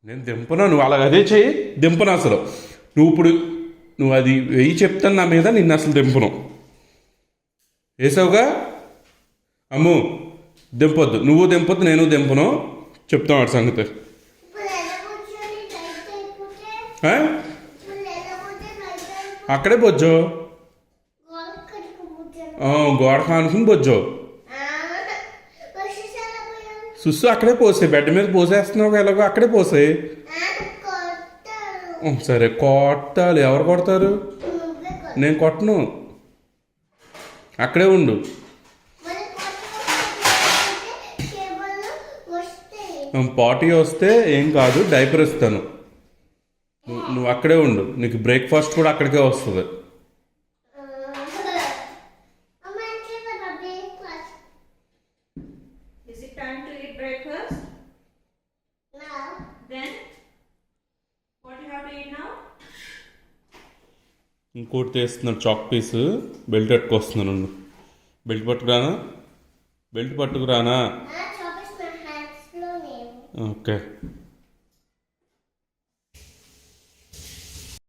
నేను దింపను, నువ్వు అలాగ అదే చెయ్యి. దింపను అసలు. నువ్వు అది వెయ్యి చెప్తాను నా మీద, నిన్ను అసలు దింపను. వేసావుగా అమ్ము. దింపొద్దు, నువ్వు దింపొద్దు, నేను దింపను. చెప్తాం వాడి సంగతి. ఆ? అక్కడే బొజ్జో. గోడ కానుకుని బొజ్జో. సుస్సు అక్కడే పోసే, బెడ్ మీద పోసేస్తున్నావు ఎలాగో అక్కడే పోసే. సరే కొట్టాలి. ఎవరు కొడతారు? నేను కొట్టను. అక్కడే ఉండు. పార్టీ వస్తే ఏం కాదు, డైపర్ ఇస్తాను. నువ్వు అక్కడే ఉండు. నీకు బ్రేక్ఫాస్ట్ కూడా అక్కడికే వస్తుంది. Is it time to eat breakfast? No. Then what you have to eat now? ఇంకోటి తీస్తున్నాను చాక్ పీస్. బెల్ట్ పట్టుకొస్తున్నాను. బెల్ట్ పట్టుకురానా? ఓకే.